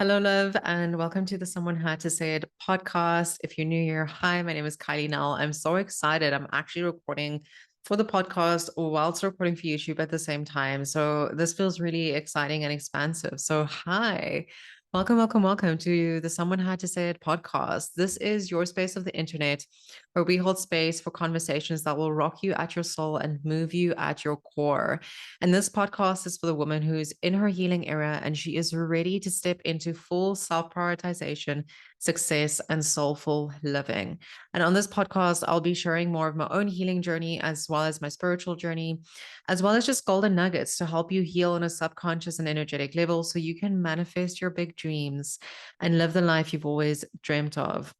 Hello, love, and welcome to the Someone Had to Say It podcast. If you're new here, hi, my name is Kylie Nel. I'm so excited. I'm actually recording for the podcast whilst recording for YouTube at the same time. So this feels really exciting and expansive. So, hi, welcome to the Someone Had to Say It podcast. This is your space of the internet where we hold space for conversations that will rock you at your soul and move you at your core. And this podcast is for the woman who's in her healing era and she is ready to step into full self prioritization, success, and soulful living. And on this podcast, I'll be sharing more of my own healing journey as well as my spiritual journey, as well as just golden nuggets to help you heal on a subconscious and energetic level so you can manifest your big dreams and live the life you've always dreamt of.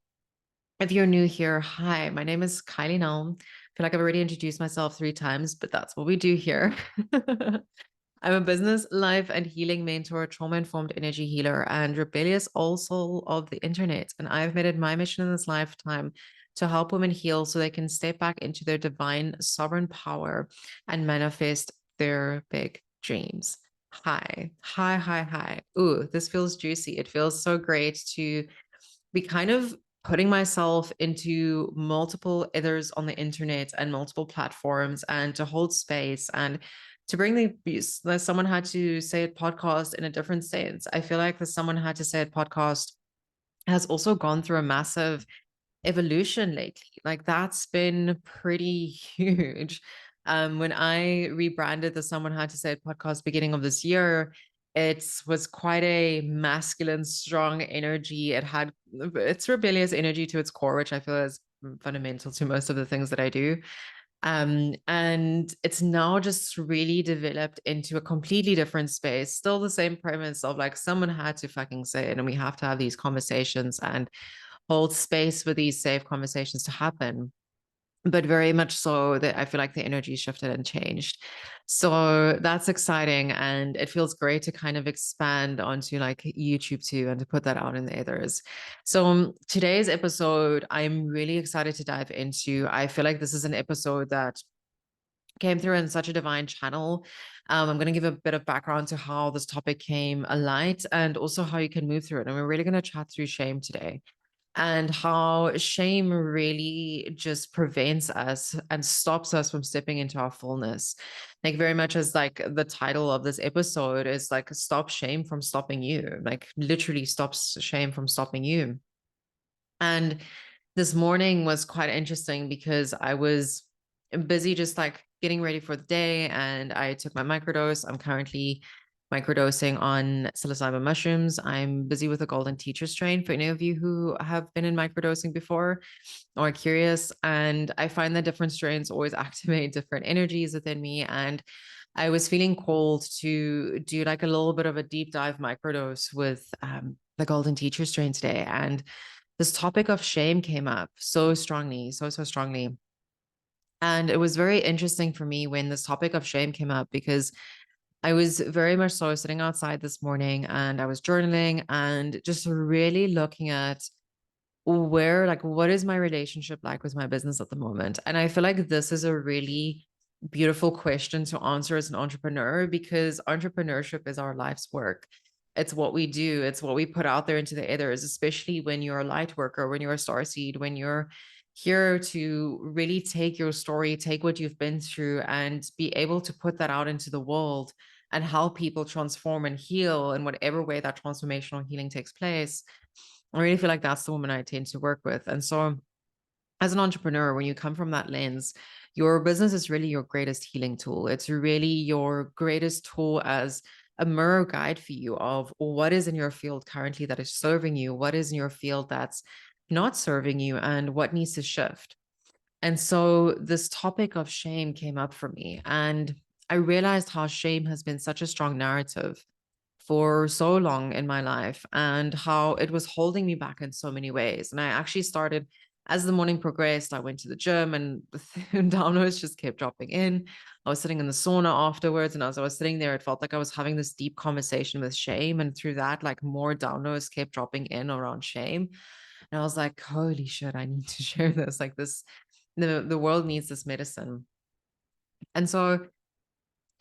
If you're new here, hi, my name is Kylie Nel. I feel like I've already introduced myself 3 times, but that's what we do here. I'm a business, life, and healing mentor, trauma informed energy healer, and rebellious old soul of the internet. And I've made it my mission in this lifetime to help women heal so they can step back into their divine sovereign power and manifest their big dreams. Hi. Ooh, this feels juicy. It feels so great to be kind of putting myself into multiple others on the internet and multiple platforms and to hold space and to bring the Someone Had to Say It podcast in a different sense. I feel like the Someone Had to Say It podcast has also gone through a massive evolution lately. Like that's been pretty huge. When I rebranded the Someone Had to Say It podcast beginning of this year, it was quite a masculine, strong energy. It had its rebellious energy to its core, which I feel is fundamental to most of the things that I do. And it's now just really developed into a completely different space. Still the same premise of like someone had to fucking say it, and we have to have these conversations and hold space for these safe conversations to happen. But very much so that I feel like the energy shifted and changed. So that's exciting. And it feels great to kind of expand onto like YouTube too and to put that out in the others. So today's episode, I'm really excited to dive into. I feel like this is an episode that came through in such a divine channel. I'm going to give a bit of background to how this topic came alight and also how you can move through it. And we're really going to chat through shame today and how shame really just prevents us and stops us from stepping into our fullness. Like very much as like the title of this episode is like stop shame from stopping you, like literally stops shame from stopping you. And this morning was quite interesting because I was busy just like getting ready for the day and I took my microdose. I'm currently microdosing on psilocybin mushrooms. I'm busy with a golden teacher strain for any of you who have been in microdosing before or are curious. And I find that different strains always activate different energies within me. And I was feeling called to do like a little bit of a deep dive microdose with the golden teacher strain today. And this topic of shame came up so strongly, so strongly. And it was very interesting for me when this topic of shame came up because I was very much so sitting outside this morning and I was journaling and just really looking at where, like, what is my relationship like with my business at the moment? And I feel like this is a really beautiful question to answer as an entrepreneur because entrepreneurship is our life's work. It's what we do, it's what we put out there into the others, especially when you're a light worker, when you're a starseed, when you're here to really take your story, take what you've been through, and be able to put that out into the world and help people transform and heal in whatever way that transformational healing takes place. I really feel like that's the woman I tend to work with. And so, as an entrepreneur, when you come from that lens, your business is really your greatest healing tool. It's really your greatest tool as a mirror guide for you of what is in your field currently that is serving you, what is in your field that's not serving you, and what needs to shift. And so, this topic of shame came up for me. And I realized how shame has been such a strong narrative for so long in my life and how it was holding me back in so many ways. And I actually started as the morning progressed, I went to the gym and the downloads just kept dropping in. I was sitting in the sauna afterwards. And as I was sitting there, it felt like I was having this deep conversation with shame. And through that, like more downloads kept dropping in around shame. And I was like, holy shit, I need to share this. Like this, the world needs this medicine. And so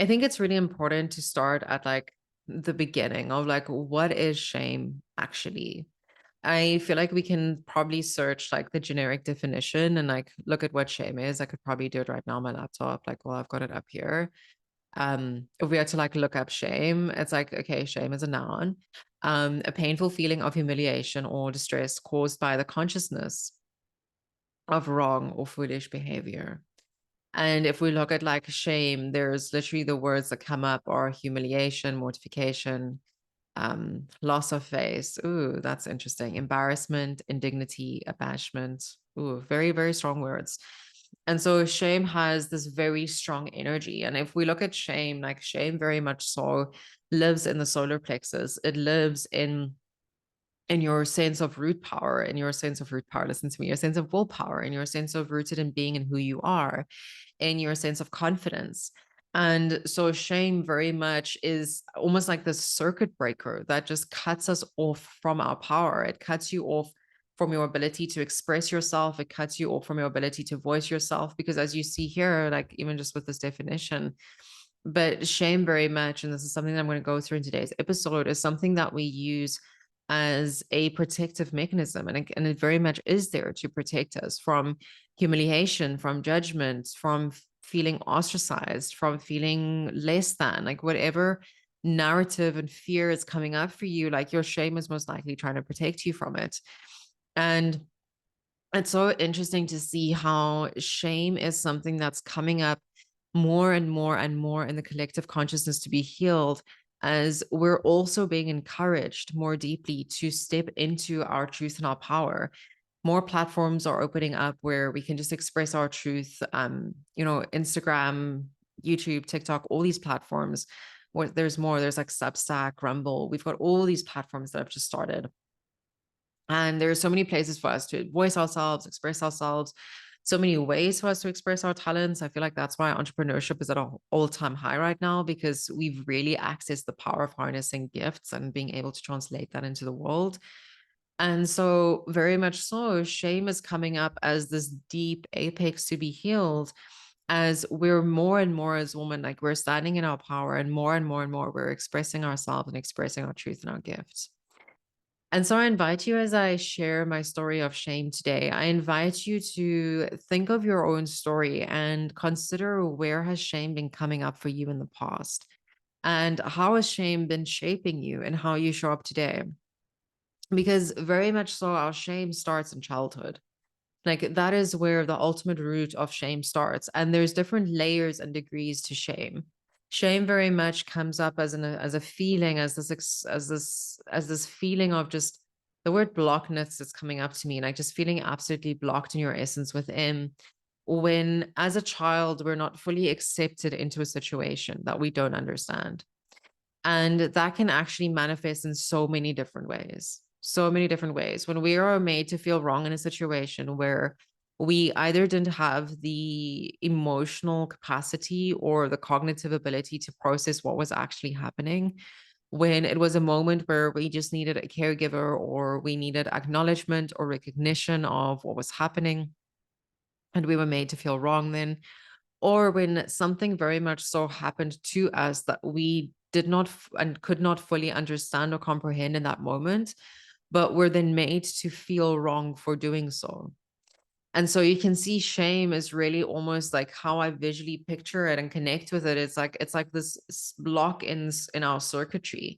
I think it's really important to start at like the beginning of like, what is shame actually? I feel like we can probably search like the generic definition and like look at what shame is. I could probably do it right now on my laptop. Like, well, I've got it up here. If we had to like look up shame, it's like, okay, shame is a noun. A painful feeling of humiliation or distress caused by the consciousness of wrong or foolish behavior. And if we look at like shame, there's literally the words that come up are humiliation, mortification, loss of face. Ooh, that's interesting. Embarrassment, indignity, abashment. Ooh, very, very strong words. And so shame has this very strong energy. And if we look at shame, like shame very much so lives in the solar plexus. It lives in your sense of root power, in your sense of root power, listen to me, your sense of willpower, in your sense of rooted in being and who you are, in your sense of confidence. And so shame very much is almost like this circuit breaker that just cuts us off from our power. It cuts you off from your ability to express yourself. It cuts you off from your ability to voice yourself. Because as you see here, like even just with this definition, but shame very much, and this is something that I'm going to go through in today's episode, is something that we use as a protective mechanism. And it very much is there to protect us from humiliation, from judgment, from feeling ostracized, from feeling less than, like whatever narrative and fear is coming up for you, like your shame is most likely trying to protect you from it. And it's so interesting to see how shame is something that's coming up more and more and more in the collective consciousness to be healed, as we're also being encouraged more deeply to step into our truth and our power. More platforms are opening up where we can just express our truth. Instagram, YouTube, TikTok, all these platforms. Where there's more, there's like Substack, Rumble. We've got all these platforms that have just started. And there are so many places for us to voice ourselves, express ourselves, so many ways for us to express our talents. I feel like that's why entrepreneurship is at an all-time high right now, because we've really accessed the power of harnessing gifts and being able to translate that into the world. And so, very much so, shame is coming up as this deep apex to be healed, as we're more and more as women, like we're standing in our power, and more and more and more, we're expressing ourselves and expressing our truth and our gifts. And so I invite you, as I share my story of shame today, I invite you to think of your own story and consider, where has shame been coming up for you in the past? And how has shame been shaping you and how you show up today? Because very much so, our shame starts in childhood. Like that is where the ultimate root of shame starts. And there's different layers and degrees to shame. Shame very much comes up as a feeling, as this feeling of just, the word blockness is coming up to me, like just feeling absolutely blocked in your essence within, when as a child we're not fully accepted into a situation that we don't understand. And that can actually manifest in so many different ways. So many different ways. When we are made to feel wrong in a situation where we either didn't have the emotional capacity or the cognitive ability to process what was actually happening, when it was a moment where we just needed a caregiver or we needed acknowledgement or recognition of what was happening, and we were made to feel wrong then, or when something very much so happened to us that we did not and could not fully understand or comprehend in that moment, but were then made to feel wrong for doing so. And so you can see shame is really almost like how I visually picture it and connect with it. It's like this block in our circuitry,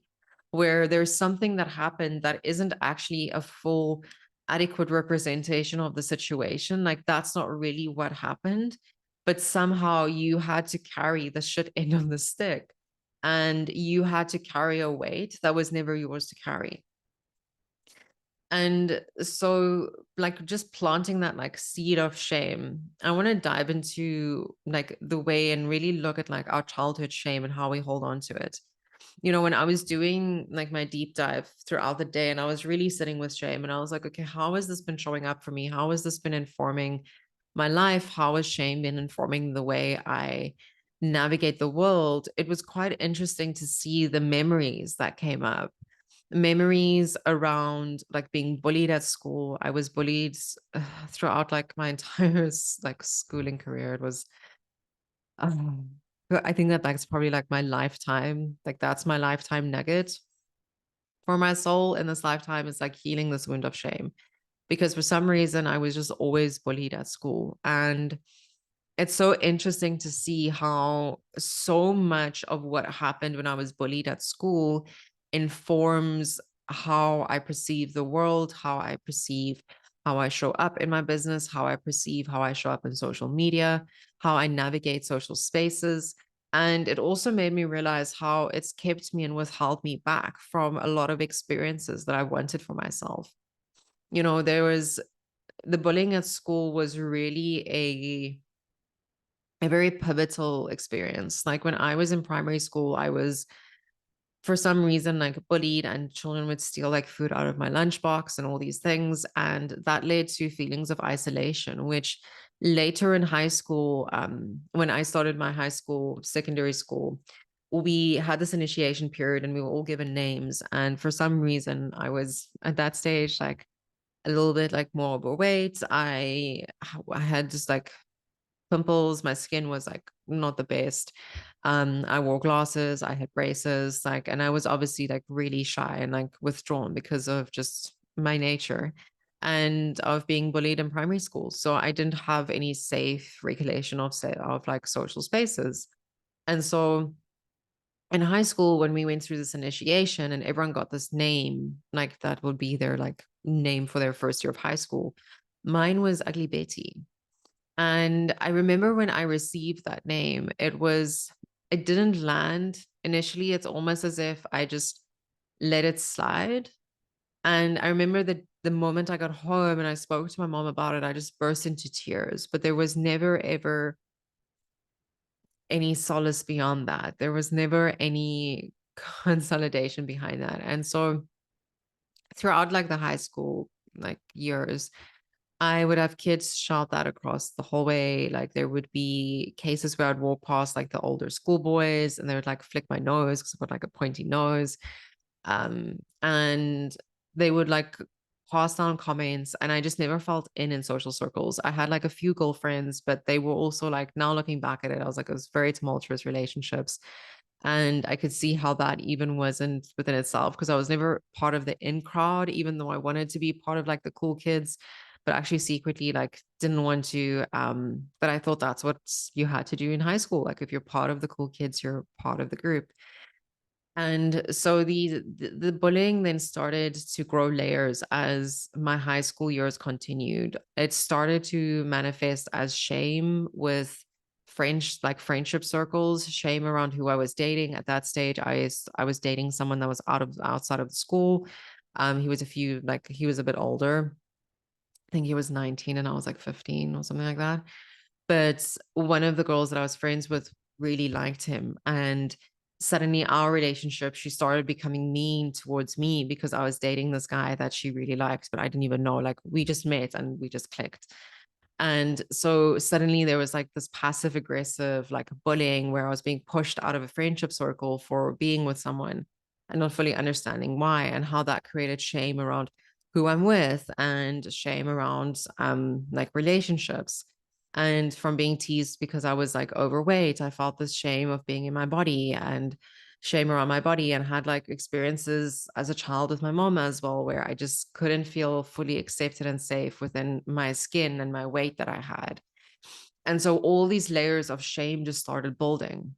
where there's something that happened that isn't actually a full adequate representation of the situation. Like that's not really what happened, but somehow you had to carry the shit end of the stick, and you had to carry a weight that was never yours to carry. And so, like, just planting that like seed of shame, I want to dive into like the way and really look at like our childhood shame and how we hold on to it. When I was doing like my deep dive throughout the day, and I was really sitting with shame, and I was like, okay, how has this been showing up for me? How has this been informing my life? How has shame been informing the way I navigate the world? It was quite interesting to see the memories that came up, memories around like being bullied at school. I was bullied throughout like my entire like schooling career. It was But I think that that's probably like my lifetime, like that's my lifetime nugget for my soul in this lifetime, is like healing this wound of shame. Because for some reason I was just always bullied at school. And it's so interesting to see how so much of what happened when I was bullied at school informs how I perceive the world, how I perceive how I show up in my business, how I perceive how I show up in social media, how I navigate social spaces. And it also made me realize how it's kept me and withheld me back from a lot of experiences that I wanted for myself. There was the bullying at school was really a very pivotal experience. Like when I was in primary school, I was for some reason like bullied, and children would steal like food out of my lunchbox and all these things. And that led to feelings of isolation, which later in high school, when I started my secondary school, we had this initiation period and we were all given names. And for some reason, I was at that stage like a little bit like more overweight. I had just like pimples. My skin was like not the best. I wore glasses, I had braces, like, and I was obviously like really shy and like withdrawn because of just my nature and of being bullied in primary school. So I didn't have any safe regulation of like social spaces. And so in high school, when we went through this initiation and everyone got this name, like that would be their like name for their first year of high school, mine was Ugly Betty. And I remember when I received that name, it didn't land initially. It's almost as if I just let it slide. And I remember that the moment I got home and I spoke to my mom about it, I just burst into tears. But there was never, ever any solace beyond that. There was never any consolidation behind that. And so throughout like the high school like years, I would have kids shout that across the hallway. Like there would be cases where I'd walk past like the older schoolboys and they would like flick my nose because I've got like a pointy nose. And they would like pass down comments, and I just never felt in social circles. I had like a few girlfriends, but they were also like, now looking back at it, I was like, it was very tumultuous relationships. And I could see how that even wasn't within itself, because I was never part of the in crowd, even though I wanted to be part of like the cool kids, but actually secretly like didn't want to. But I thought that's what you had to do in high school. Like if you're part of the cool kids, you're part of the group. And so the bullying then started to grow layers as my high school years continued. It started to manifest as shame with friendship circles, shame around who I was dating. At that stage, I was dating someone that was outside of the school. He was a bit older. I think he was 19 and I was like 15 or something like that. But one of the girls that I was friends with really liked him. And suddenly our relationship, she started becoming mean towards me because I was dating this guy that she really liked, but I didn't even know. Like we just met and we just clicked. And so suddenly there was like this passive aggressive, like bullying where I was being pushed out of a friendship circle for being with someone and not fully understanding why, and how that created shame around who I'm with and shame around like relationships. And from being teased because I was like overweight, I felt this shame of being in my body and shame around my body, and had like experiences as a child with my mom as well, where I just couldn't feel fully accepted and safe within my skin and my weight that I had. And so all these layers of shame just started building.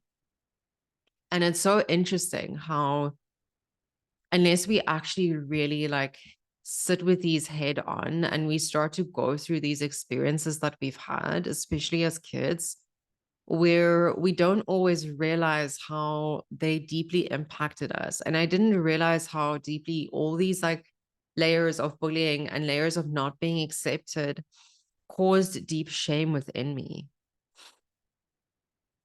And it's so interesting how, unless we actually really like sit with these head on and we start to go through these experiences that we've had, especially as kids, where we don't always realize how they deeply impacted us. And I didn't realize how deeply all these like layers of bullying and layers of not being accepted caused deep shame within me,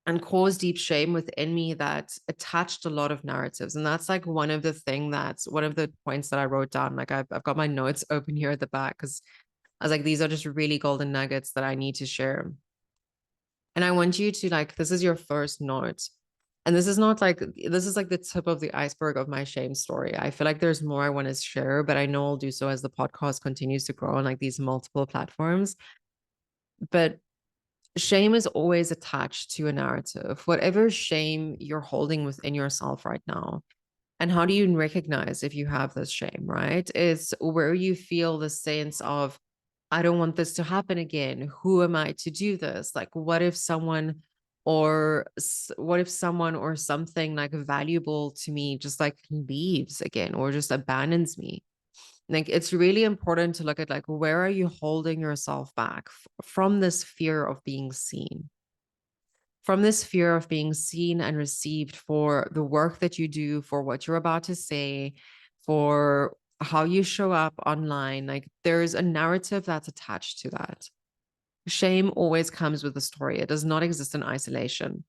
and caused deep shame within me that attached a lot of narratives. And that's like one of the points that I wrote down. Like I've got my notes open here at the back because I was like, these are just really golden nuggets that I need to share. And I want you to like, this is your first note. And this is not like, this is like the tip of the iceberg of my shame story. I feel like there's more I want to share, but I know I'll do so as the podcast continues to grow on like these multiple platforms. But Shame is always attached to a narrative, whatever shame you're holding within yourself right now. And how do you recognize if you have this shame, right? It's where you feel the sense of, I don't want this to happen again. Who am I to do this? Like, what if someone or something like valuable to me just like leaves again or just abandons me? Like, it's really important to look at like, where are you holding yourself back from this fear of being seen? From this fear of being seen and received for the work that you do, for what you're about to say, for how you show up online. Like, there's a narrative that's attached to that. Shame always comes with a story, it does not exist in isolation.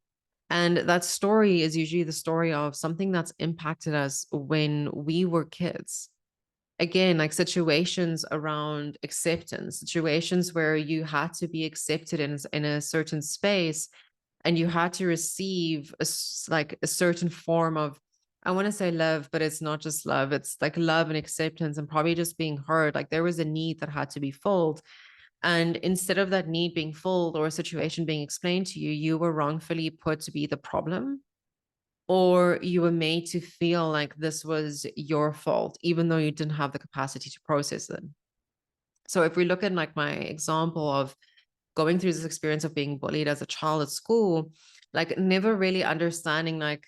And that story is usually the story of something that's impacted us when we were kids. Again, like situations around acceptance, situations where you had to be accepted in a certain space and you had to receive like a certain form of, I want to say love, but it's not just love, it's like love and acceptance and probably just being heard. Like there was a need that had to be filled, and instead of that need being filled or a situation being explained to you, you were wrongfully put to be the problem, or you were made to feel like this was your fault even though you didn't have the capacity to process it. So if we look at like my example of going through this experience of being bullied as a child at school, like never really understanding like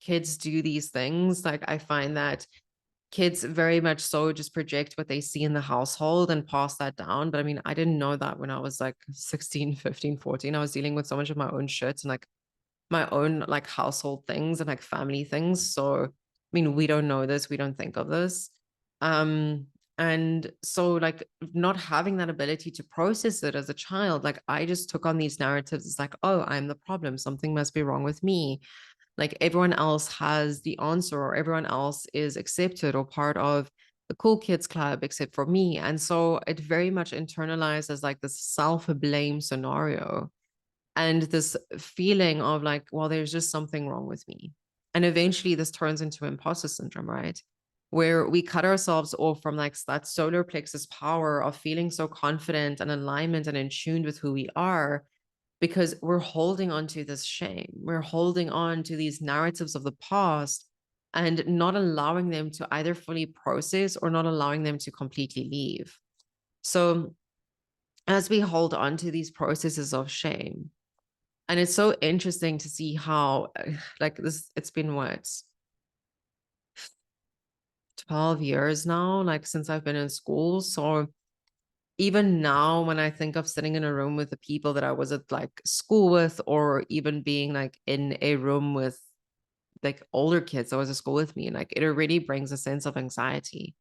kids do these things. Like I find that kids very much so just project what they see in the household and pass that down. But I mean, I didn't know that when I was like 16, 15, 14. I was dealing with so much of my own shit and like my own like household things and like family things. So, I mean, we don't know this, we don't think of this. Um, and so like not having that ability to process it as a child, like I just took on these narratives. It's like, oh, I'm the problem. Something must be wrong with me. Like everyone else has the answer, or everyone else is accepted or part of the cool kids club except for me. And so it very much internalized as like this self-blame scenario and this feeling of like, well, there's just something wrong with me. And eventually this turns into imposter syndrome, right? Where we cut ourselves off from like that solar plexus power of feeling so confident and alignment and in tune with who we are, because we're holding on to this shame. We're holding on to these narratives of the past and not allowing them to either fully process or not allowing them to completely leave. So as we hold on to these processes of shame, and it's so interesting to see how, like this, it's been what, 12 years now, like since I've been in school. So even now, when I think of sitting in a room with the people that I was at like school with, or even being like in a room with like older kids that was at school with me, like it already brings a sense of anxiety,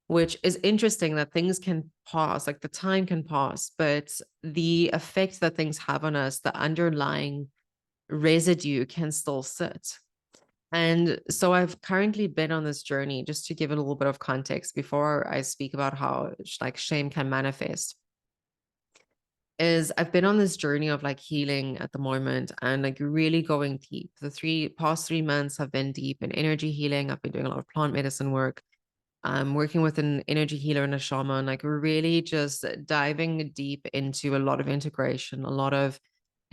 which is interesting that things can pause, like the time can pause, but the effect that things have on us, the underlying residue can still sit. And so I've currently been on this journey, just to give it a little bit of context before I speak about how like shame can manifest, is I've been on this journey of like healing at the moment and like really going deep. The past 3 months have been deep in energy healing. I've been doing a lot of plant medicine work. I'm working with an energy healer and a shaman, like really just diving deep into a lot of integration, a lot of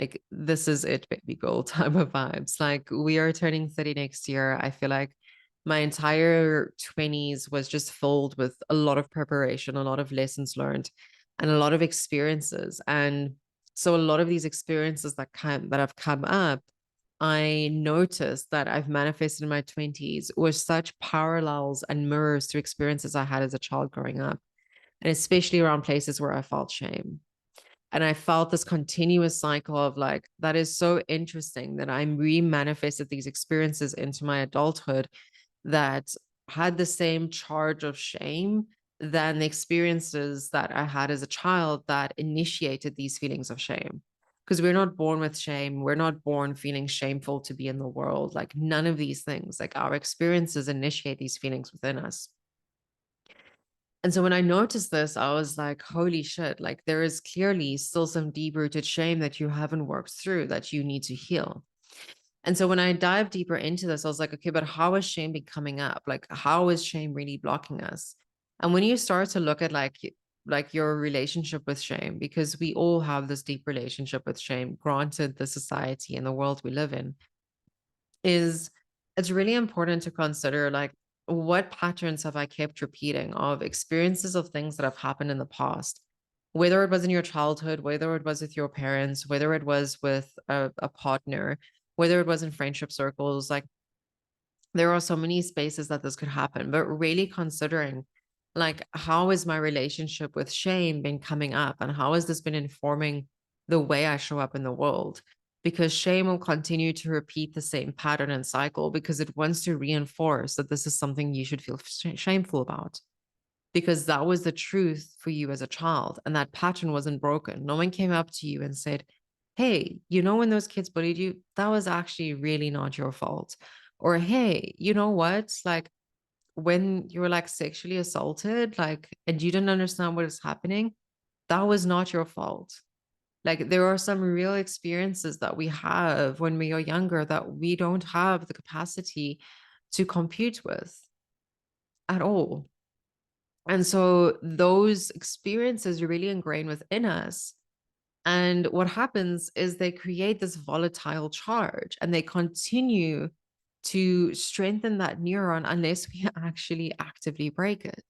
like, this is it, baby girl type of vibes. Like, we are turning 30 next year. I feel like my entire 20s was just filled with a lot of preparation, a lot of lessons learned, and a lot of experiences. And so, a lot of these experiences that have come up, I noticed that I've manifested in my 20s with such parallels and mirrors to experiences I had as a child growing up, and especially around places where I felt shame. And I felt this continuous cycle of like, that is so interesting that I'm re-manifested these experiences into my adulthood that had the same charge of shame than the experiences that I had as a child that initiated these feelings of shame. Because we're not born with shame. We're not born feeling shameful to be in the world. Like none of these things, like our experiences initiate these feelings within us. And so when I noticed this, I was like, holy shit, like there is clearly still some deep rooted shame that you haven't worked through that you need to heal. And so when I dive deeper into this, I was like, okay, but how is shame been coming up? Like, how is shame really blocking us? And when you start to look at like like your relationship with shame, because we all have this deep relationship with shame, granted the society and the world we live in, is it's really important to consider like what patterns have I kept repeating of experiences of things that have happened in the past, whether it was in your childhood, whether it was with your parents, whether it was with a partner, whether it was in friendship circles. Like there are so many spaces that this could happen, but really considering like how is my relationship with shame been coming up and how has this been informing the way I show up in the world? Because shame will continue to repeat the same pattern and cycle because it wants to reinforce that this is something you should feel shameful about, because that was the truth for you as a child and that pattern wasn't broken. No one came up to you and said, hey, you know, when those kids bullied you, that was actually really not your fault. Or, hey, you know what? Like when you were like sexually assaulted, like, and you didn't understand what is happening, that was not your fault. Like there are some real experiences that we have when we are younger that we don't have the capacity to compute with at all. And so those experiences are really ingrained within us. And what happens is they create this volatile charge and they continue to strengthen that neuron unless we actually actively break it.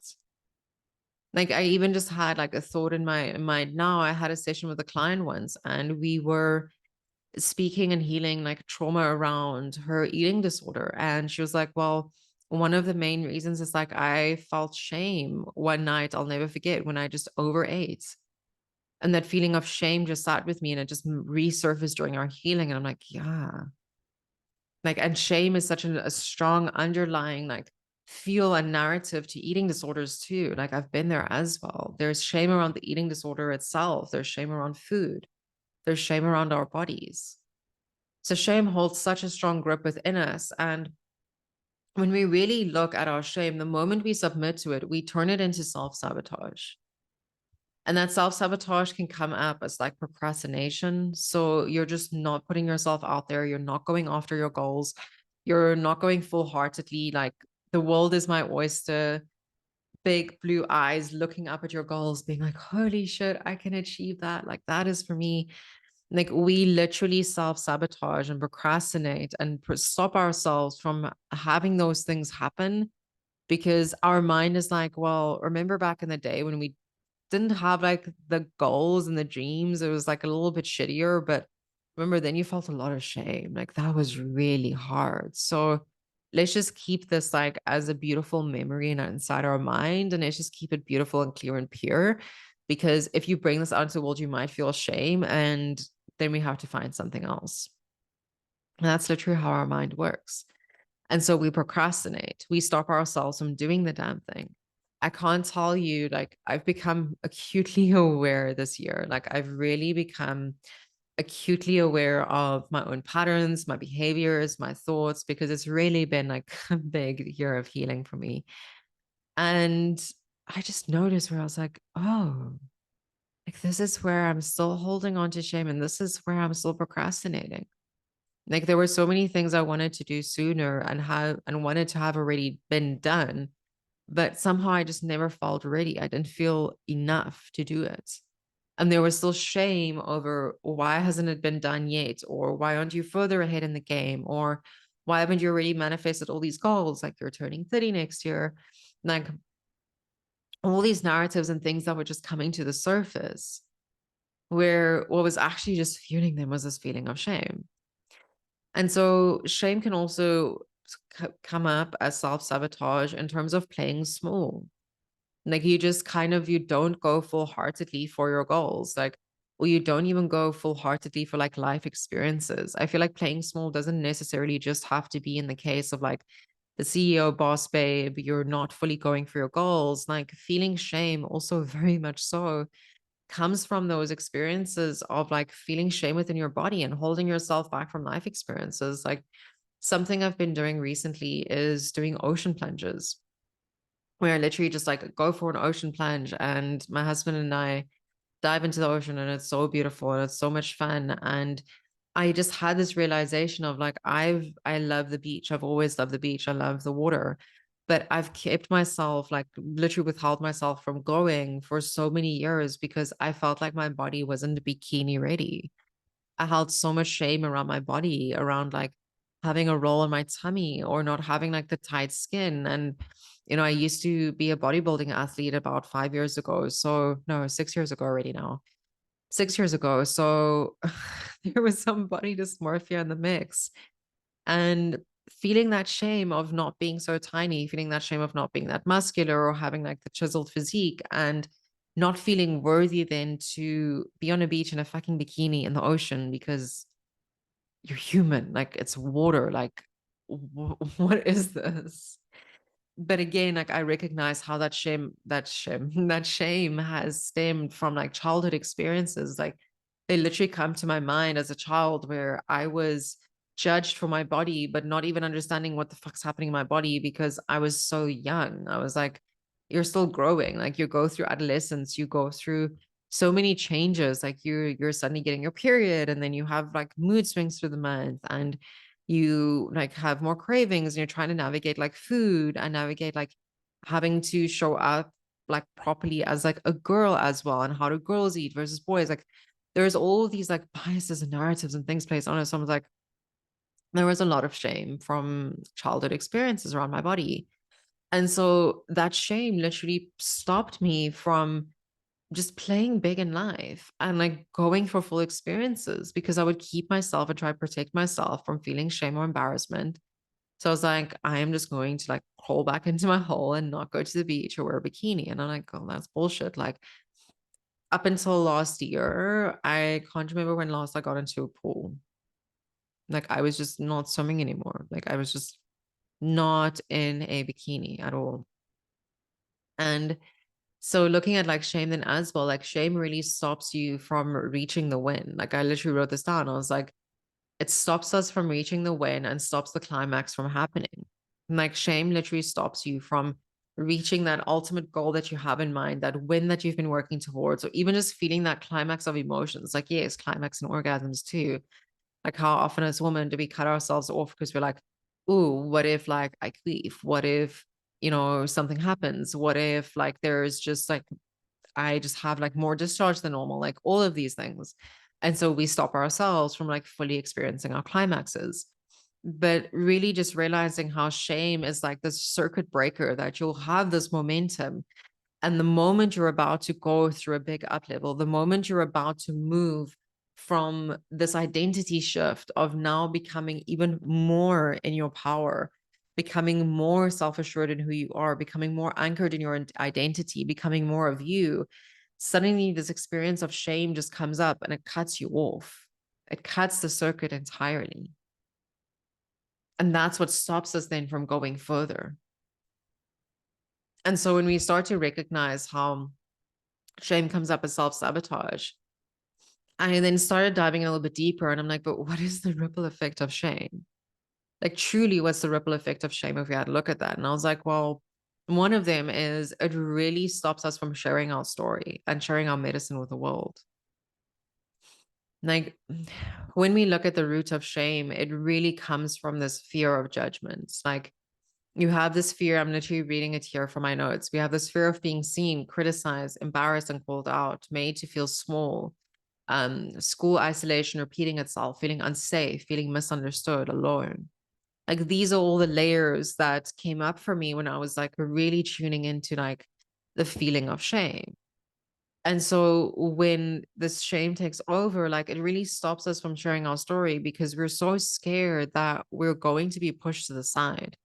Like I even just had like a thought in my mind now. I had a session with a client once and we were speaking and healing like trauma around her eating disorder. And she was like, well, one of the main reasons is like I felt shame one night, I'll never forget, when I just overate. And that feeling of shame just sat with me and it just resurfaced during our healing. And I'm like, yeah. Like, and shame is such a strong underlying like feel and narrative to eating disorders too. Like I've been there as well. There's shame around the eating disorder itself. There's shame around food. There's shame around our bodies. So shame holds such a strong grip within us. And when we really look at our shame, the moment we submit to it, we turn it into self-sabotage. And that self-sabotage can come up as like procrastination. So you're just not putting yourself out there. You're not going after your goals. You're not going full-heartedly. Like the world is my oyster, big blue eyes looking up at your goals, being like, holy shit, I can achieve that. Like that is for me. Like we literally self-sabotage and procrastinate and stop ourselves from having those things happen because our mind is like, well, remember back in the day when we didn't have like the goals and the dreams, it was like a little bit shittier, but remember then you felt a lot of shame. Like that was really hard. So let's just keep this like as a beautiful memory inside our mind, and let's just keep it beautiful and clear and pure, because if you bring this out into the world you might feel shame, and then we have to find something else. And that's literally how our mind works. And so we procrastinate. We stop ourselves from doing the damn thing. I can't tell you, like, I've become acutely aware this year. Like, I've really become acutely aware of my own patterns, my behaviors, my thoughts, because it's really been like a big year of healing for me. And I just noticed where I was like, oh, like, this is where I'm still holding on to shame. And this is where I'm still procrastinating. Like there were so many things I wanted to do sooner and have and wanted to have already been done, but somehow I just never felt ready. I didn't feel enough to do it. And there was still shame over why hasn't it been done yet? Or why aren't you further ahead in the game? Or why haven't you already manifested all these goals? Like you're turning 30 next year. Like all these narratives and things that were just coming to the surface, where what was actually just fueling them was this feeling of shame. And so shame can also come up as self-sabotage in terms of playing small. Like you just kind of, you don't go full-heartedly for your goals. Like, or you don't even go full-heartedly for like life experiences. I feel like playing small doesn't necessarily just have to be in the case of like the CEO boss babe, you're not fully going for your goals. Like feeling shame also very much so comes from those experiences of like feeling shame within your body and holding yourself back from life experiences. Like something I've been doing recently is doing ocean plunges, where I literally just like go for an ocean plunge and my husband and I dive into the ocean and it's so beautiful and it's so much fun. And I just had this realization of like, I love the beach. I've always loved the beach. I love the water. But I've kept myself, like literally withheld myself from going for so many years because I felt like my body wasn't bikini ready. I held so much shame around my body, around like having a roll on my tummy or not having like the tight skin. And, I used to be a bodybuilding athlete about 5 years ago. So, no, 6 years ago already now. 6 years ago. So there was some body dysmorphia in the mix. And feeling that shame of not being so tiny, feeling that shame of not being that muscular or having like the chiseled physique, and not feeling worthy then to be on a beach in a fucking bikini in the ocean because you're human. Like it's water. Like, what is this? But again, like I recognize how that shame has stemmed from like childhood experiences. Like they literally come to my mind as a child where I was judged for my body, but not even understanding what the fuck's happening in my body because I was so young. I was like, you're still growing. Like you go through adolescence, you go through so many changes. Like you're suddenly getting your period, and then you have like mood swings through the month, and you like have more cravings, and you're trying to navigate like food and navigate like having to show up like properly as like a girl as well, and how do girls eat versus boys. Like there's all these like biases and narratives and things placed on it. So I was like, there was a lot of shame from childhood experiences around my body. And so that shame literally stopped me from just playing big in life and like going for full experiences because I would keep myself and try to protect myself from feeling shame or embarrassment. So I was like, I am just going to like crawl back into my hole and not go to the beach or wear a bikini. And I'm like, oh, that's bullshit. Like up until last year, I can't remember when last I got into a pool. Like I was just not swimming anymore. Like I was just not in a bikini at all. And so looking at like shame then as well, like shame really stops you from reaching the win. Like I literally wrote this down. I was like, it stops us from reaching the win and stops the climax from happening. And like shame literally stops you from reaching that ultimate goal that you have in mind, that win that you've been working towards, or even just feeling that climax of emotions. Like, yes, climax and orgasms too. Like how often as women do we cut ourselves off because we're like, ooh, what if like I queef? What if, something happens? What if like there's just like I just have like more discharge than normal, like all of these things. And so we stop ourselves from like fully experiencing our climaxes. But really just realizing how shame is like this circuit breaker, that you'll have this momentum. And the moment you're about to go through a big up level, the moment you're about to move from this identity shift of now becoming even more in your power, becoming more self assured in who you are, becoming more anchored in your identity, becoming more of you, suddenly this experience of shame just comes up and it cuts you off. It cuts the circuit entirely. And that's what stops us then from going further. And so when we start to recognize how shame comes up as self-sabotage, I then started diving a little bit deeper, and I'm like, but what is the ripple effect of shame? Like truly, what's the ripple effect of shame if we had to look at that? And I was like, well, one of them is it really stops us from sharing our story and sharing our medicine with the world. Like when we look at the root of shame, it really comes from this fear of judgment. Like you have this fear. I'm literally reading it here from my notes. We have this fear of being seen, criticized, embarrassed, and called out, made to feel small. School isolation repeating itself, feeling unsafe, feeling misunderstood, alone. Like these are all the layers that came up for me when I was like really tuning into like the feeling of shame. And so when this shame takes over, like it really stops us from sharing our story because we're so scared that we're going to be pushed to the side.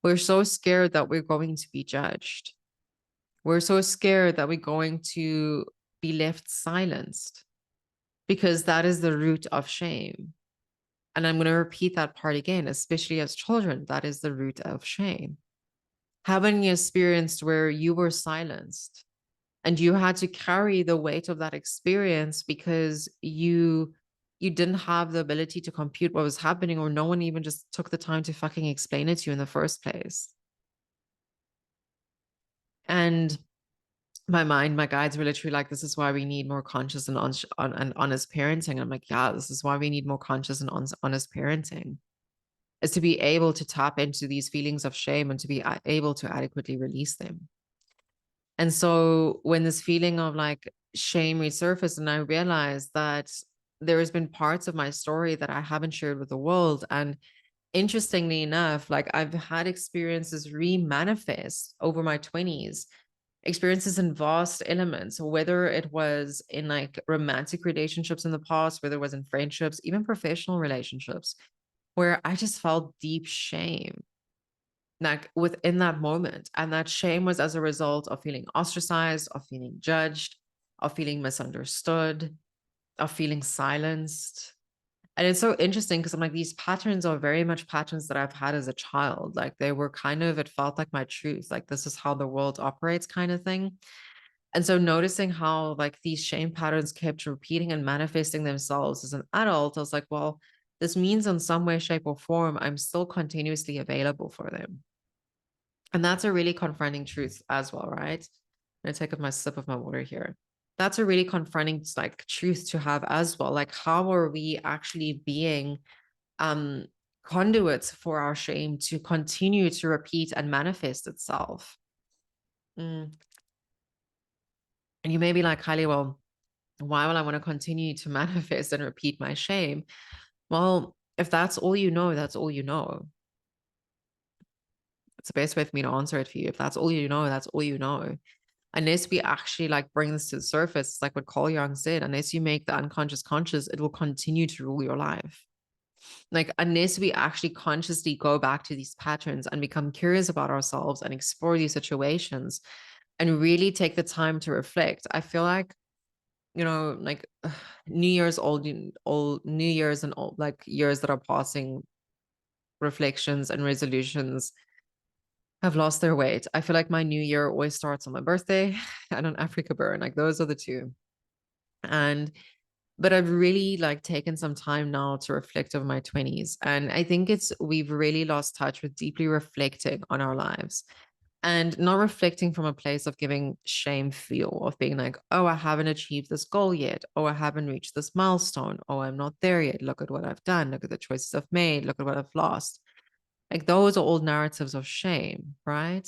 We're so scared that we're going to be judged. We're so scared that we're going to be left silenced because that is the root of shame. And I'm going to repeat that part again, especially as children, that is the root of shame. Having experienced where you were silenced and you had to carry the weight of that experience because you didn't have the ability to compute what was happening, or no one even just took the time to fucking explain it to you in the first place. And my guides were literally like, this is why we need more conscious and honest parenting. And I'm like, yeah, this is why we need more conscious and honest parenting. is to be able to tap into these feelings of shame and to be able to adequately release them. And so when this feeling of like shame resurfaced, and I realized that there has been parts of my story that I haven't shared with the world. And interestingly enough, like I've had experiences re-manifest over my 20s, experiences in vast elements, whether it was in like romantic relationships in the past, whether it was in friendships, even professional relationships, where I just felt deep shame like within that moment. And that shame was as a result of feeling ostracized, of feeling judged, of feeling misunderstood, of feeling silenced. And it's so interesting because I'm like, these patterns are very much patterns that I've had as a child. Like they were kind of, it felt like my truth. Like this is how the world operates, kind of thing. And so noticing how like these shame patterns kept repeating and manifesting themselves as an adult, I was like, well, this means in some way, shape, or form, I'm still continuously available for them. And that's a really confronting truth as well, right? I'm gonna take my sip of my water here. That's a really confronting like truth to have as well. Like, how are we actually being um conduits for our shame to continue to repeat and manifest itself? Mm. And you may be like, Kylie, well, why will I want to continue to manifest and repeat my shame? Well, if that's all you know, that's all you know. It's the best way for me to answer it for you. If that's all you know, that's all you know. Unless we actually like bring this to the surface, like what Carl Jung said, unless you make the unconscious conscious, it will continue to rule your life. Like, unless we actually consciously go back to these patterns and become curious about ourselves and explore these situations and really take the time to reflect, I feel like, like New Year's old New Year's and old like years that are passing, reflections and resolutions have lost their weight. I feel like my new year always starts on my birthday and on Africa Burn. Like those are the two. And but I've really like taken some time now to reflect over my 20s. And I think we've really lost touch with deeply reflecting on our lives and not reflecting from a place of giving shame feel of being like, oh, I haven't achieved this goal yet. Oh, I haven't reached this milestone. Oh, I'm not there yet. Look at what I've done. Look at the choices I've made. Look at what I've lost. Like those are all narratives of shame, right?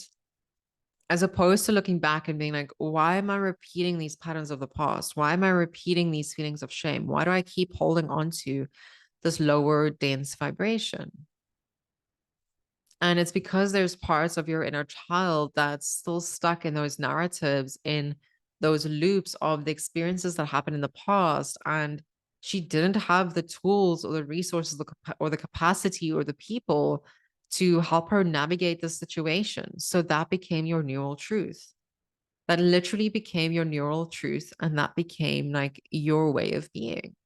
As opposed to looking back and being like, why am I repeating these patterns of the past? Why am I repeating these feelings of shame? Why do I keep holding on to this lower, dense vibration? And it's because there's parts of your inner child that's still stuck in those narratives, in those loops of the experiences that happened in the past. And she didn't have the tools or the resources or the capacity or the people to help her navigate the situation. So that became your neural truth. That literally became your neural truth. And that became like your way of being.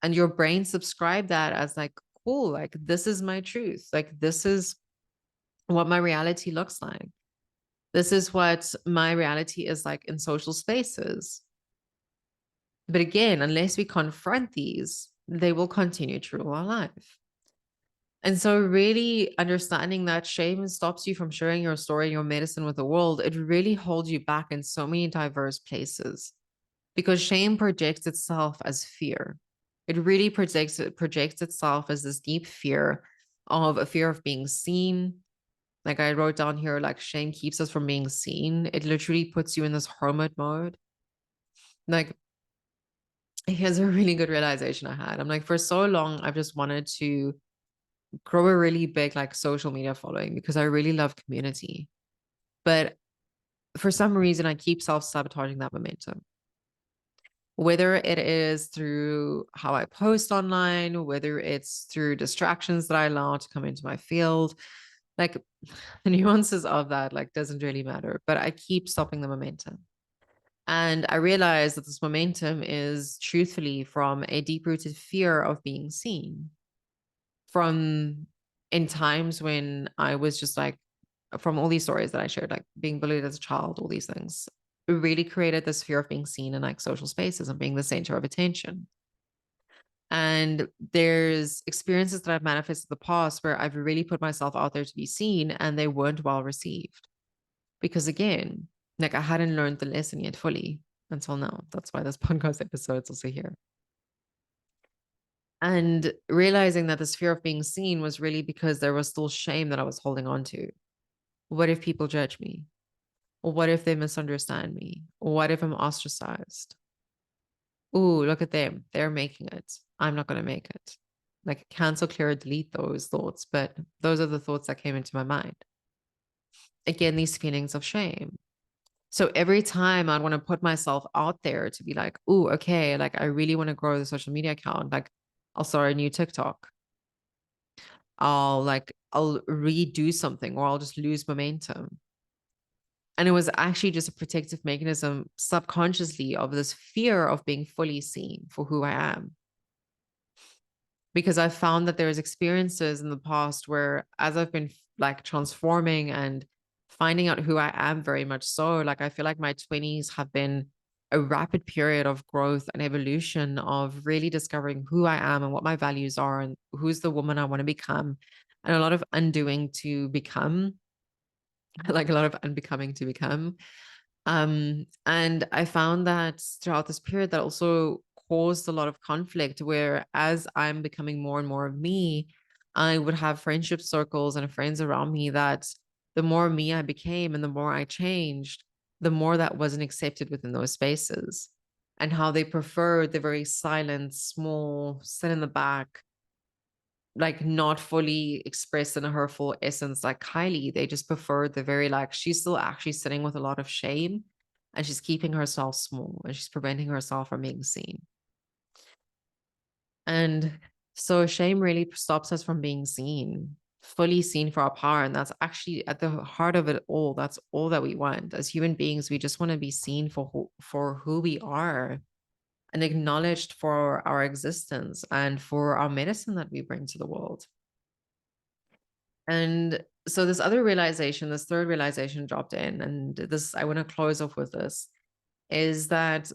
And your brain subscribed that as like, cool, like this is my truth. Like this is what my reality looks like. This is what my reality is like in social spaces. But again, unless we confront these, they will continue to rule our life. And so, really understanding that shame stops you from sharing your story and your medicine with the world, it really holds you back in so many diverse places because shame projects itself as fear. It really projects itself as this deep fear of a fear of being seen. Like I wrote down here, like shame keeps us from being seen. It literally puts you in this hermit mode. Like, here's a really good realization I had. I'm like, for so long, I've just wanted to grow a really big like social media following because I really love community. But for some reason, I keep self-sabotaging that momentum. Whether it is through how I post online, whether it's through distractions that I allow to come into my field, like the nuances of that like doesn't really matter, but I keep stopping the momentum. And I realized that this momentum is truthfully from a deep rooted fear of being seen. From in times when I was just like, from all these stories that I shared, like being bullied as a child, all these things, it really created this fear of being seen in like social spaces and being the center of attention. And there's experiences that I've manifested in the past where I've really put myself out there to be seen and they weren't well received. Because again, like I hadn't learned the lesson yet fully until now. That's why this podcast episode is also here. And realizing that this fear of being seen was really because there was still shame that I was holding on to. What if people judge me? Or what if they misunderstand me? Or what if I'm ostracized? Ooh, look at them. They're making it. I'm not going to make it. Like cancel, clear, delete those thoughts. But those are the thoughts that came into my mind. Again, these feelings of shame. So every time I'd want to put myself out there to be like, ooh, okay, like I really want to grow the social media account. Like I'll start a new TikTok. I'll redo something or I'll just lose momentum. And it was actually just a protective mechanism subconsciously of this fear of being fully seen for who I am. Because I found that there's experiences in the past where as I've been like transforming and finding out who I am very much so, like I feel like my 20s have been a rapid period of growth and evolution of really discovering who I am and what my values are and who's the woman I want to become and a lot of undoing to become, like a lot of unbecoming to become. And I found that throughout this period that also caused a lot of conflict where as I'm becoming more and more of me, I would have friendship circles and friends around me that the more me I became and the more I changed, the more that wasn't accepted within those spaces. And how they preferred the very silent, small, sit in the back, like not fully expressed in her full essence like Kylie. They just preferred the very like she's still actually sitting with a lot of shame and she's keeping herself small and she's preventing herself from being seen. And so shame really stops us from being seen, fully seen for our power. And that's actually at the heart of it all. That's all that we want. As human beings, we just want to be seen for who we are and acknowledged for our existence and for our medicine that we bring to the world. And so this other realization, this third realization dropped in, and this, I want to close off with this, is that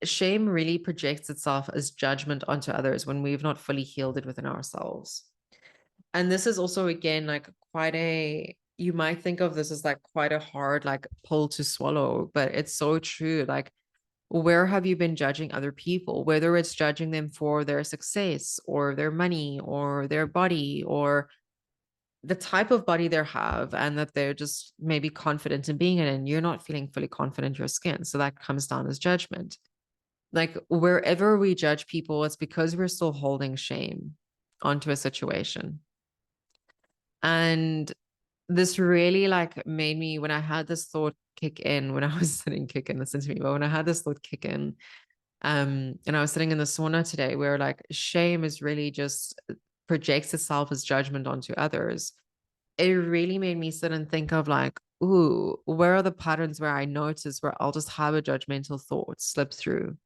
shame really projects itself as judgment onto others when we've not fully healed it within ourselves. And this is also, again, like quite a, you might think of this as like quite a hard, like pill to swallow, but it's so true. Like, where have you been judging other people, whether it's judging them for their success or their money or their body or the type of body they have and that they're just maybe confident in being in and you're not feeling fully confident in your skin. So that comes down as judgment. Like wherever we judge people, it's because we're still holding shame onto a situation. And this really like made me, when I had this thought kick in, when I was sitting kick in, listen to me, but when I had this thought kick in, and I was sitting in the sauna today where like shame is really just projects itself as judgment onto others. It really made me sit and think of like, ooh, where are the patterns where I notice where I'll just have a judgmental thought slip through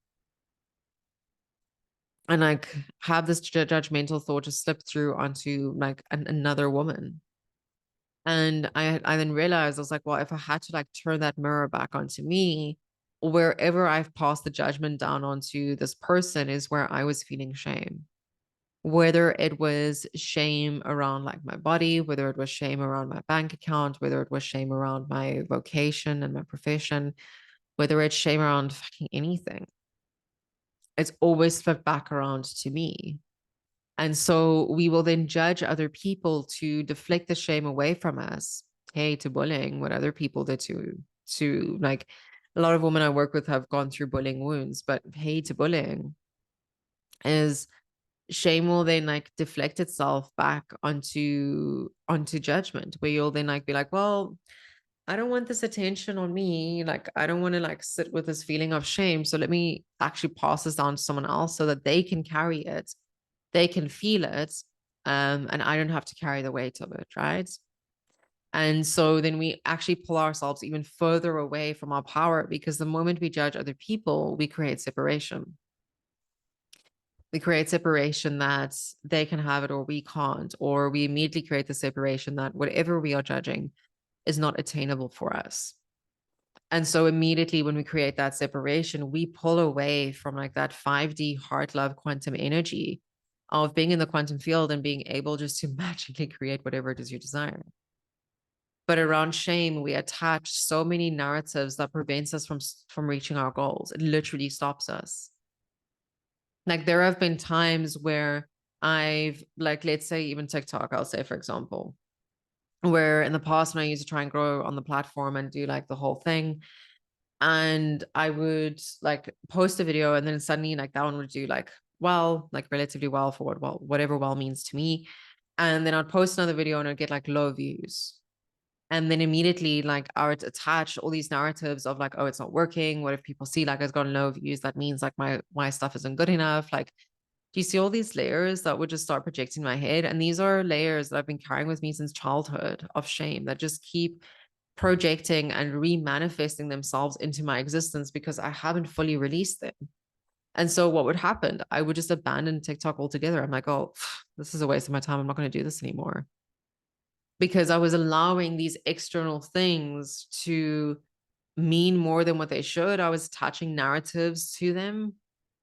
and like have this judgmental thought just slip through onto like another woman. And I then realized I was like, well, if I had to like turn that mirror back onto me, wherever I've passed the judgment down onto this person is where I was feeling shame. Whether it was shame around like my body, whether it was shame around my bank account, whether it was shame around my vocation and my profession, whether it's shame around fucking anything, it's always flipped back around to me. And so we will then judge other people to deflect the shame away from us. Hey, to bullying, what other people did to like a lot of women I work with have gone through bullying wounds, but hey, to bullying is shame will then like deflect itself back onto judgment, where you'll then like be like, well, I don't want this attention on me, like I don't want to like sit with this feeling of shame, so let me actually pass this down to someone else so that they can carry it, they can feel it, and I don't have to carry the weight of it, right? And so then we actually pull ourselves even further away from our power, because the moment we judge other people, we create separation. We create separation that they can have it or we can't, or we immediately create the separation that whatever we are judging is not attainable for us. And so immediately when we create that separation, we pull away from like that 5D heart love quantum energy of being in the quantum field and being able just to magically create whatever it is you desire. But around shame, we attach so many narratives that prevents us from reaching our goals. It literally stops us. Like there have been times where I've like, let's say even TikTok, I'll say, for example, where in the past when I used to try and grow on the platform and do like the whole thing, and I would like post a video and then suddenly like that one would do like well, like relatively well for what well, whatever well means to me. And then I'd post another video and I'd get like low views. And then immediately like I would attach all these narratives of like, oh, it's not working. What if people see like it's got low views? That means like my stuff isn't good enough. Like, do you see all these layers that would just start projecting in my head? And these are layers that I've been carrying with me since childhood of shame that just keep projecting and re-manifesting themselves into my existence because I haven't fully released them. And so what would happen? I would just abandon TikTok altogether. I'm like, oh, this is a waste of my time. I'm not going to do this anymore. Because I was allowing these external things to mean more than what they should. I was attaching narratives to them.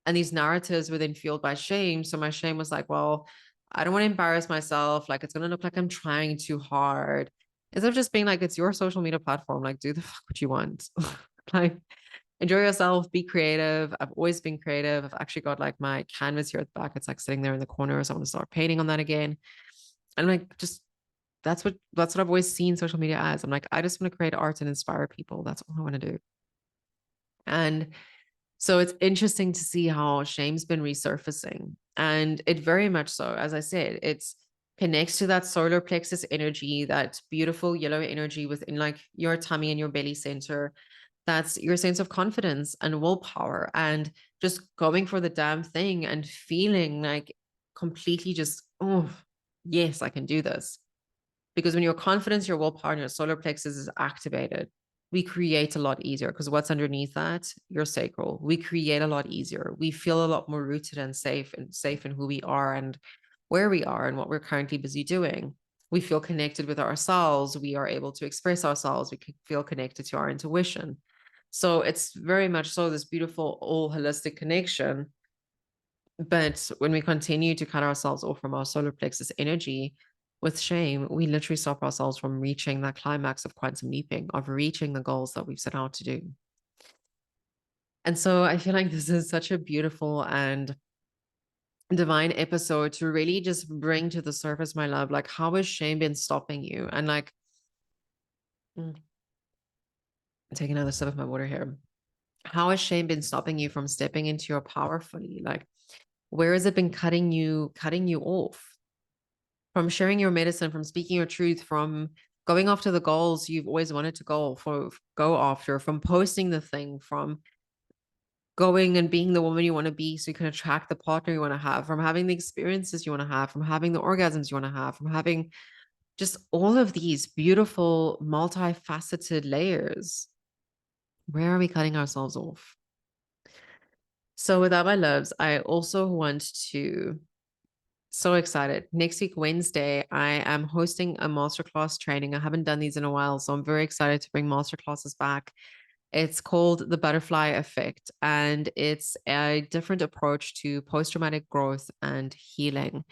And these narratives were then fueled by shame. So my shame was like, well, I don't want to embarrass myself. Like, it's going to look like I'm trying too hard. Instead of just being like, it's your social media platform. Like, do the fuck what you want. Like, enjoy yourself, be creative. I've always been creative. I've actually got like my canvas here at the back. It's like sitting there in the corner. So I want to start painting on that again. And like, just that's what I've always seen social media as. I'm like, I just want to create art and inspire people. That's all I want to do. And so it's interesting to see how shame's been resurfacing. And it very much so, as I said, it's connects to that solar plexus energy, that beautiful yellow energy within like your tummy and your belly center. That's your sense of confidence and willpower and just going for the damn thing and feeling like completely just, oh, yes, I can do this. Because when your confidence, your willpower, and your solar plexus is activated, we create a lot easier because what's underneath that? Your sacral. We create a lot easier. We feel a lot more rooted and safe in who we are and where we are and what we're currently busy doing. We feel connected with ourselves. We are able to express ourselves. We feel connected to our intuition. So it's very much so this beautiful, all holistic connection. But when we continue to cut ourselves off from our solar plexus energy with shame, we literally stop ourselves from reaching that climax of quantum leaping, of reaching the goals that we've set out to do. And so I feel like this is such a beautiful and divine episode to really just bring to the surface, my love, like how has shame been stopping you? And like, take another sip of my water here. How has shame been stopping you from stepping into your power fully? Like, where has it been cutting you off? From sharing your medicine, from speaking your truth, from going after the goals you've always wanted to go after, from posting the thing, from going and being the woman you want to be so you can attract the partner you want to have, from having the experiences you want to have, from having the orgasms you want to have, from having just all of these beautiful multifaceted layers. Where are we cutting ourselves off? So with that, my loves, I also want to so excited. Next week, Wednesday, I am hosting a masterclass training. I haven't done these in a while, so I'm very excited to bring masterclasses back. It's called the butterfly effect, and it's a different approach to post-traumatic growth and healing.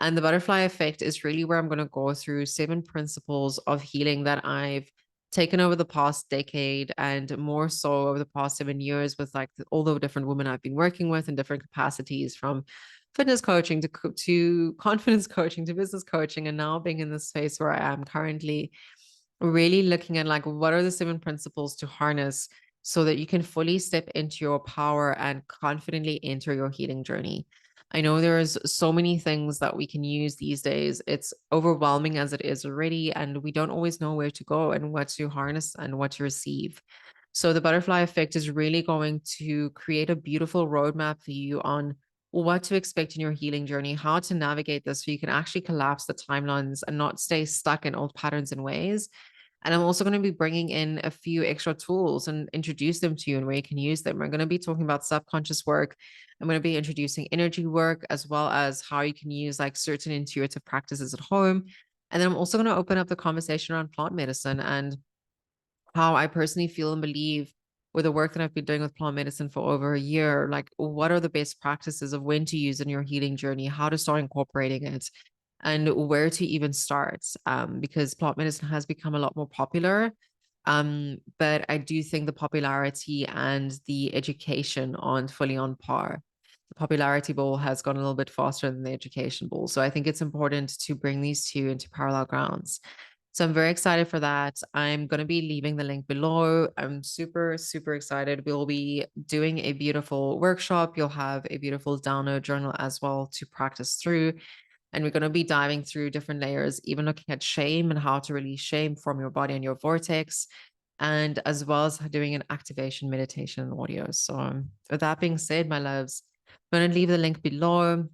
And the butterfly effect is really where I'm going to go through 7 principles of healing that I've taken over the past decade and more so over the past 7 years with like all the different women I've been working with in different capacities, from fitness coaching to confidence coaching to business coaching, and now being in this space where I am currently really looking at like what are the 7 principles to harness so that you can fully step into your power and confidently enter your healing journey. I know there's so many things that we can use these days. It's overwhelming as it is already, and we don't always know where to go and what to harness and what to receive. So the butterfly effect is really going to create a beautiful roadmap for you on what to expect in your healing journey, how to navigate this so you can actually collapse the timelines and not stay stuck in old patterns and ways. And I'm also going to be bringing in a few extra tools and introduce them to you and where you can use them. We're going to be talking about subconscious work. I'm going to be introducing energy work as well as how you can use like certain intuitive practices at home. And then I'm also going to open up the conversation around plant medicine and how I personally feel and believe with the work that I've been doing with plant medicine for over a year. Like, what are the best practices of when to use in your healing journey, how to start incorporating it, and where to even start? Because plant medicine has become a lot more popular. But I do think the popularity and the education aren't fully on par. the popularity bowl has gone a little bit faster than the education bowl. So I think it's important to bring these two into parallel grounds. So I'm very excited for that. I'm going to be leaving the link below. I'm super, super excited. We'll be doing a beautiful workshop. You'll have a beautiful download journal as well to practice through. And we're going to be diving through different layers, even looking at shame and how to release shame from your body and your vortex, and as well as doing an activation meditation and audio. So, with that being said, my loves, I'm going to leave the link below.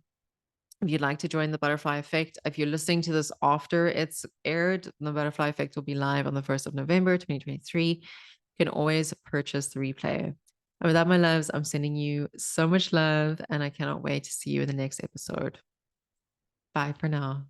If you'd like to join the Butterfly Effect, if you're listening to this after it's aired, the Butterfly Effect will be live on the 1st of November, 2023. You can always purchase the replay. And with that, my loves, I'm sending you so much love, and I cannot wait to see you in the next episode. Bye for now.